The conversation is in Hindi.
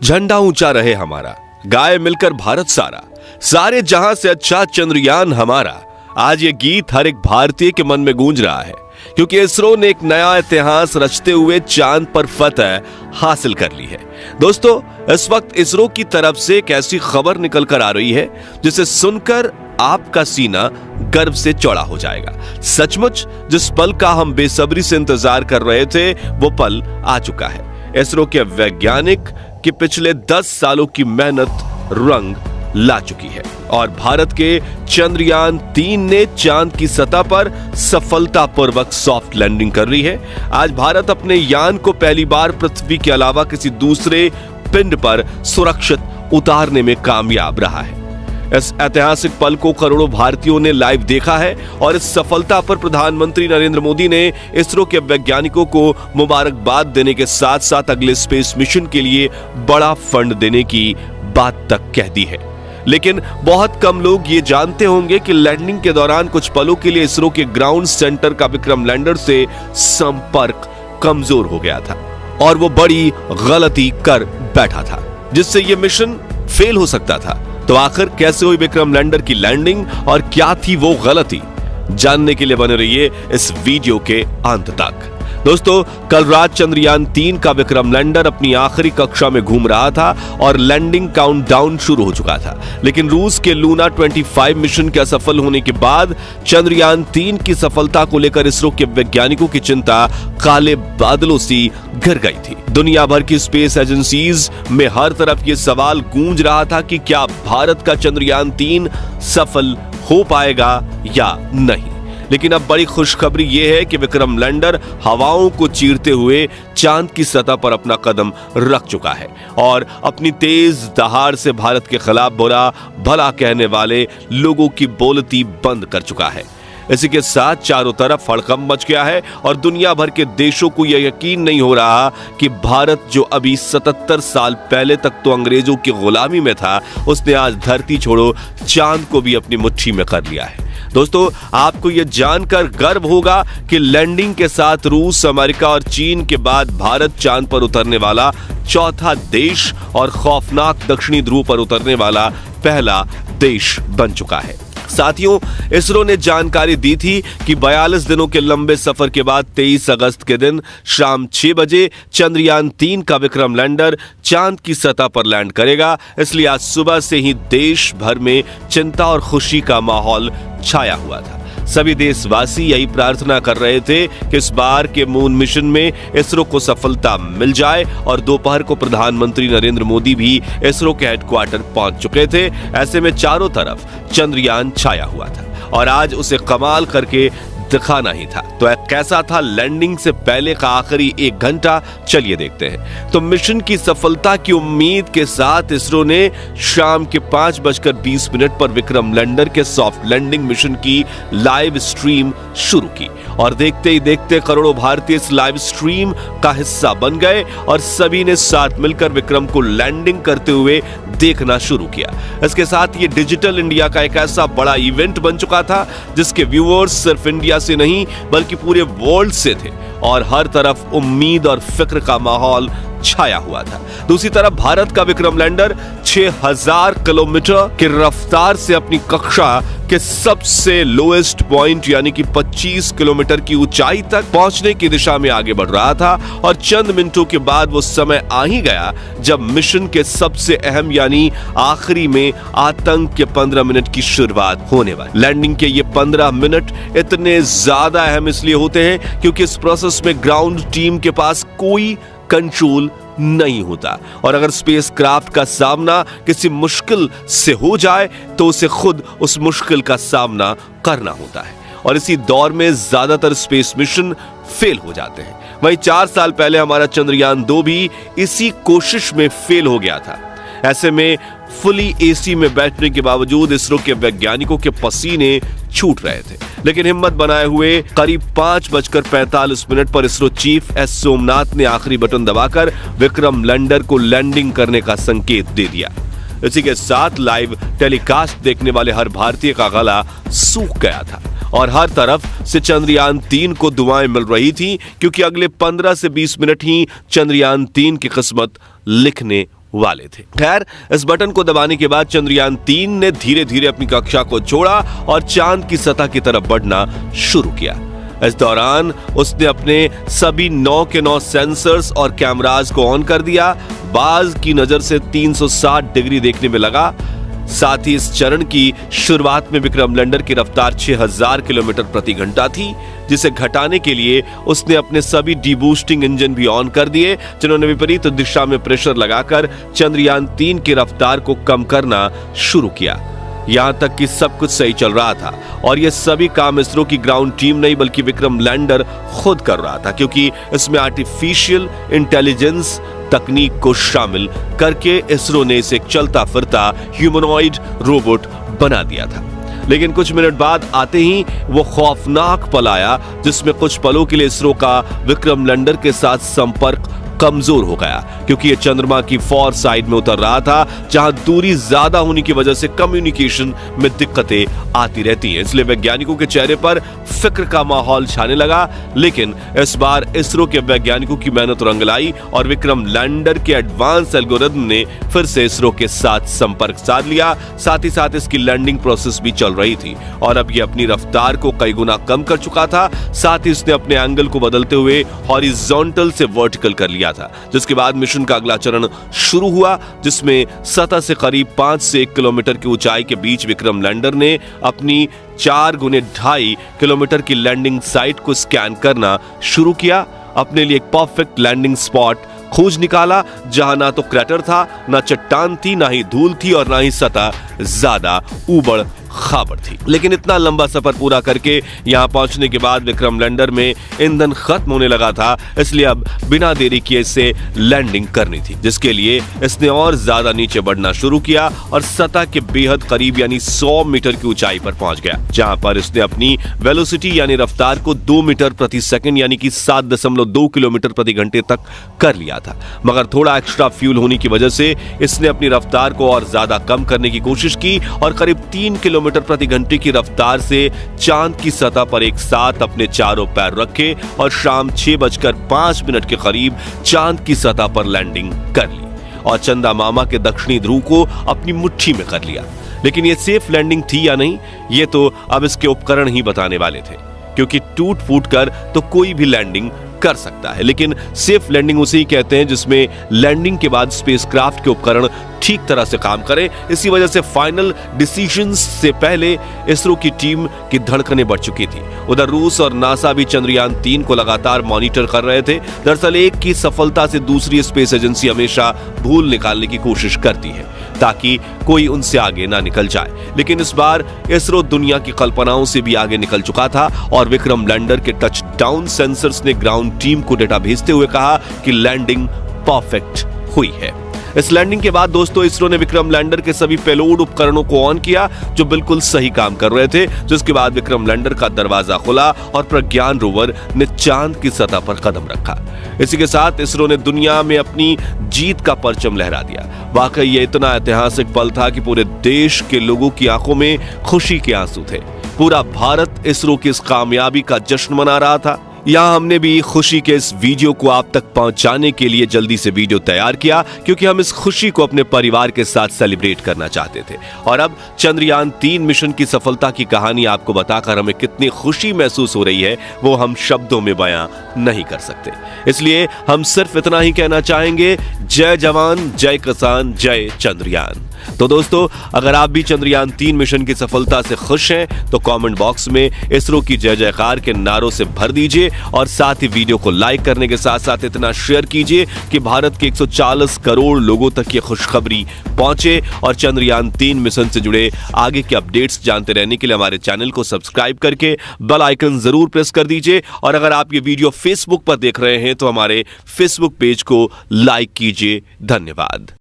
झंडा ऊंचा रहे हमारा, गाए मिलकर भारत सारा, सारे जहां से अच्छा चंद्रयान हमारा। आज ये गीत हर एक भारतीय के मन में गूंज रहा है, क्योंकि इसरो ने एक नया इतिहास रचते हुए चांद पर फतह हासिल कर ली है। दोस्तों, इस वक्त इसरो की तरफ से एक ऐसी खबर निकल कर आ रही है जिसे सुनकर आपका सीना गर्व से चौड़ा हो जाएगा। सचमुच जिस पल का हम बेसब्री से इंतजार कर रहे थे, वो पल आ चुका है। इसरो के वैज्ञानिक की पिछले 10 सालों की मेहनत रंग ला चुकी है और भारत के चंद्रयान 3 ने चांद की सतह पर सफलतापूर्वक सॉफ्ट लैंडिंग कर ली है। आज भारत अपने यान को पहली बार पृथ्वी के अलावा किसी दूसरे पिंड पर सुरक्षित उतारने में कामयाब रहा है। इस ऐतिहासिक पल को करोड़ों भारतीयों ने लाइव देखा है और इस सफलता पर प्रधानमंत्री नरेंद्र मोदी ने इसरो के वैज्ञानिकों को मुबारकबाद देने के साथ साथ अगले स्पेस मिशन के लिए बड़ा फंड देने की बात तक कह दी है। लेकिन बहुत कम लोग ये जानते होंगे कि लैंडिंग के दौरान कुछ पलों के लिए इसरो के ग्राउंड सेंटर का विक्रम लैंडर से संपर्क कमजोर हो गया था और वो बड़ी गलती कर बैठा था, जिससे ये मिशन फेल हो सकता था। तो आखिर कैसे हुई विक्रम लैंडर की लैंडिंग और क्या थी वो गलती, जानने के लिए बने रहिए इस वीडियो के अंत तक। दोस्तों, कल रात चंद्रयान 3 का विक्रम लैंडर अपनी आखिरी कक्षा में घूम रहा था और लैंडिंग काउंटडाउन शुरू हो चुका था। लेकिन रूस के लूना 25 मिशन के असफल होने के बाद चंद्रयान 3 की सफलता को लेकर इसरो के वैज्ञानिकों की चिंता काले बादलों सी घिर गई थी। दुनिया भर की स्पेस एजेंसीज में हर तरफ ये सवाल गूंज रहा था कि क्या भारत का चंद्रयान 3 सफल हो पाएगा या नहीं। लेकिन अब बड़ी खुशखबरी यह है कि विक्रम लैंडर हवाओं को चीरते हुए चांद की सतह पर अपना कदम रख चुका है और अपनी तेज दहाड़ से भारत के खिलाफ बुरा भला कहने वाले लोगों की बोलती बंद कर चुका है। इसी के साथ चारों तरफ हड़कंप मच गया है और दुनिया भर के देशों को यह यकीन नहीं हो रहा कि भारत, जो अभी 77 साल पहले तक तो अंग्रेजों की गुलामी में था, उसने आज धरती छोड़ो चांद को भी अपनी मुट्ठी में कर लिया है। दोस्तों, आपको यह जानकर गर्व होगा कि लैंडिंग के साथ रूस, अमेरिका और चीन के बाद भारत चांद पर उतरने वाला चौथा देश और खौफनाक दक्षिणी ध्रुव पर उतरने वाला पहला देश बन चुका है। साथियों, इसरो ने जानकारी दी थी कि 42 दिनों के लंबे सफर के बाद 23 अगस्त के दिन शाम 6 बजे चंद्रयान 3 का विक्रम लैंडर चांद की सतह पर लैंड करेगा। इसलिए आज सुबह से ही देश भर में चिंता और खुशी का माहौल छाया हुआ था। सभी देशवासी यही प्रार्थना कर रहे थे कि इस बार के मून मिशन में इसरो को सफलता मिल जाए और दोपहर को प्रधानमंत्री नरेंद्र मोदी भी इसरो के हेडक्वार्टर पहुंच चुके थे। ऐसे में चारों तरफ चंद्रयान छाया हुआ था और आज उसे कमाल करके दिखाना ही था। तो कैसा था लैंडिंग से पहले का आखिरी 1 घंटा, चलिए देखते हैं। तो मिशन की सफलता की उम्मीद के साथ इसरो ने शाम के 5:20 पर विक्रम लैंडर के सॉफ्ट लैंडिंग मिशन की लाइव स्ट्रीम शुरू की और देखते ही देखते करोड़ों भारतीय इस लाइव स्ट्रीम का हिस्सा बन गए और सभी ने साथ मिलकर विक्रम को लैंडिंग करते हुए देखना शुरू किया। इसके साथ ये डिजिटल इंडिया का एक ऐसा बड़ा इवेंट बन चुका था जिसके व्यूअर्स सिर्फ इंडिया से नहीं बल्कि पूरे वर्ल्ड से थे और हर तरफ उम्मीद और फिक्र का माहौल छाया हुआ था। दूसरी तरफ भारत का विक्रम लैंडर 6000 किलोमीटर की रफ्तार से अपनी कक्षा के सबसे लोएस्ट पॉइंट यानी कि 25 किलोमीटर की ऊंचाई तक पहुंचने की दिशा में आगे बढ़ रहा था और चंद मिनटों के बाद वो समय आ ही गया जब मिशन के सबसे अहम यानी आखिरी में आतंक के 15 मिनट की शुरुआत होने वाली। लैंडिंग के ये 15 मिनट इतने ज्यादा अहम इसलिए होते हैं क्योंकि इस प्रोसेस में ग्राउंड टीम के पास कोई कंट्रोल नहीं होता और अगर स्पेसक्राफ्ट का सामना किसी मुश्किल से हो जाए तो उसे खुद उस मुश्किल का सामना करना होता है और इसी दौर में ज्यादातर स्पेस मिशन फेल हो जाते हैं। वहीं 4 साल पहले हमारा चंद्रयान 2 भी इसी कोशिश में फेल हो गया था। ऐसे में फुली एसी में बैठने के बावजूद इसरो के वैज्ञानिकों के पसीने छूट रहे थे, लेकिन हिम्मत बनाए हुए करीब 5:45 पर इसरो चीफ एस सोमनाथ ने आखिरी बटन दबाकर विक्रम लैंडर को लैंडिंग करने का संकेत दे दिया। इसी के साथ लाइव टेलीकास्ट देखने वाले हर भारतीय का गला सूख गया था और हर तरफ से चंद्रयान 3 को दुआएं मिल रही थी क्योंकि अगले 15 से 20 मिनट ही चंद्रयान 3 की किस्मत लिखने वाले थे। खैर, इस बटन को दबाने के बाद चंद्रयान 3 ने धीरे धीरे अपनी कक्षा को छोड़ा और चांद की सतह की तरफ बढ़ना शुरू किया। इस दौरान उसने अपने सभी 9 के 9 सेंसर्स और कैमरास को ऑन कर दिया। बाज की नजर से 360 डिग्री देखने में लगा। साथ ही इस चरण की शुरुआत में विक्रम लैंडर की रफ्तार 6000 किलोमीटर प्रति घंटा थी, जिसे घटाने के लिए उसने अपने सभी डीबूस्टिंग इंजन भी ऑन कर दिए, जिन्होंने विपरीत दिशा में प्रेशर लगाकर चंद्रयान 3 की रफ्तार को कम करना शुरू किया। यहां तक कि सब कुछ सही चल रहा था और यह सभी काम इसरो की ग्राउंड टीम नहीं बल्कि विक्रम लैंडर खुद कर रहा था, क्योंकि इसमें आर्टिफिशियल इंटेलिजेंस तकनीक को शामिल करके इसरो ने इसे एक चलता फिरता ह्यूमनॉइड रोबोट बना दिया था। लेकिन कुछ मिनट बाद आते ही वो खौफनाक पल आया, जिसमें कुछ पलों के लिए इसरो का विक्रम लैंडर के साथ संपर्क कमजोर हो गया, क्योंकि ये चंद्रमा की फॉर साइड में उतर रहा था, जहां दूरी ज्यादा होने की वजह से कम्युनिकेशन में दिक्कतें आती रहती हैं। इसलिए वैज्ञानिकों के चेहरे पर फिक्र का माहौल छाने लगा। लेकिन इस बार इसरो के वैज्ञानिकों की मेहनत रंग लाई और विक्रम लैंडर के एडवांस एल्गोरिथम ने फिर से इसरो के साथ संपर्क साध लिया। साथ ही साथ इसकी लैंडिंग प्रोसेस भी चल रही थी और अब ये अपनी रफ्तार को कई गुना कम कर चुका था। साथ ही इसने अपने एंगल को बदलते हुए हॉरिजॉन्टल से वर्टिकल कर लिया था, जिसके बाद मिशन का अगला चरण शुरू हुआ, जिसमें सतह से करीब 5 से 1 किलोमीटर की ऊंचाई के बीच विक्रम लैंडर ने अपनी 4 गुने 2.5 किलोमीटर की लैंडिंग साइट को स्कैन करना शुरू किया। अपने लिए एक परफेक्ट लैंडिंग स्पॉट खोज निकाला, जहां ना तो क्रैटर था, ना चट्टान थी, ना ही धूल थी और ना ही सतह ज्यादा ऊबड़ खाबड़ थी। लेकिन इतना लंबा सफर पूरा करके यहां पहुंचने के बाद विक्रम लैंडर में ईंधन खत्म होने लगा था, इसलिए अब बिना देरी किए इसे लैंडिंग करनी थी, जिसके लिए इसने और ज्यादा नीचे बढ़ना शुरू किया और सतह के बेहद करीब यानी 100 मीटर की ऊंचाई पर पहुंच गया, जहां पर इसने अपनी वेलोसिटी यानी रफ्तार को 2 मीटर प्रति सेकंड यानी कि 7.2 किलोमीटर प्रति घंटे तक कर लिया था। मगर थोड़ा एक्स्ट्रा फ्यूल होने की वजह से इसने अपनी रफ्तार को और ज्यादा कम करने की कोशिश की और करीब 3 किलोमीटर प्रति घंटे की रफ्तार से चांद की सतह पर एक साथ अपने चारों पैर रखे और शाम 6:05 के करीब चांद की सतह पर लैंडिंग कर ली और चंदा मामा के दक्षिणी ध्रुव को अपनी मुट्ठी में कर लिया। लेकिन यह सेफ लैंडिंग थी या नहीं, ये तो अब इसके उपकरण ही बताने वाले थे, क्योंकि टूट फूट कर तो कोई भी लैंडिंग कर सकता है, लेकिन सेफ लैंडिंग उसे ही कहते हैं जिसमें लैंडिंग के बाद स्पेसक्राफ्ट के उपकरण ठीक तरह से काम करें। इसी वजह से फाइनल डिसीजंस से पहले इसरो की टीम की धड़कनें बढ़ चुकी थी। उधर रूस और नासा भी चंद्रयान 3 को लगातार मॉनिटर कर रहे थे। दरअसल एक की सफलता से दूसरी स्पेस एजेंसी हमेशा भूल निकालने की कोशिश करती है ताकि कोई उनसे आगे ना निकल जाए, लेकिन इस बार इसरो दुनिया की कल्पनाओं से भी आगे निकल चुका था और विक्रम लैंडर के टच डाउन सेंसर्स ने ग्राउंड टीम को डेटा भेजते हुए कहा कि लैंडिंग परफेक्ट हुई है। इस लैंडिंग के बाद दोस्तों इसरो ने विक्रम लैंडर के सभी पेलोड उपकरणों को ऑन किया जो बिल्कुल सही काम कर रहे थे, जिसके बाद विक्रम लैंडर का दरवाजा खुला और प्रज्ञान रोवर ने चांद की सतह पर कदम रखा। इसी के साथ इसरो ने दुनिया में अपनी जीत का परचम लहरा दिया। वाकई ये इतना ऐतिहासिक पल था कि पूरे देश के लोगों की आंखों में खुशी के आंसू थे। पूरा भारत इसरो की इस कामयाबी का जश्न मना रहा था। यहाँ हमने भी खुशी के इस वीडियो को आप तक पहुंचाने के लिए जल्दी से वीडियो तैयार किया, क्योंकि हम इस खुशी को अपने परिवार के साथ सेलिब्रेट करना चाहते थे। और अब चंद्रयान 3 मिशन की सफलता की कहानी आपको बताकर हमें कितनी खुशी महसूस हो रही है वो हम शब्दों में बयां नहीं कर सकते। इसलिए हम सिर्फ इतना ही कहना चाहेंगे, जय जवान, जय किसान, जय चंद्रयान। तो दोस्तों, अगर आप भी चंद्रयान 3 मिशन की सफलता से खुश हैं तो कमेंट बॉक्स में इसरो की जय जयकार के नारों से भर दीजिए और साथ ही वीडियो को लाइक करने के साथ साथ इतना शेयर कीजिए कि भारत के 140 करोड़ लोगों तक ये खुशखबरी पहुंचे। और चंद्रयान 3 मिशन से जुड़े आगे के अपडेट्स जानते रहने के लिए हमारे चैनल को सब्सक्राइब करके बेल आइकन जरूर प्रेस कर दीजिए। और अगर आप ये वीडियो फेसबुक पर देख रहे हैं तो हमारे फेसबुक पेज को लाइक कीजिए। धन्यवाद।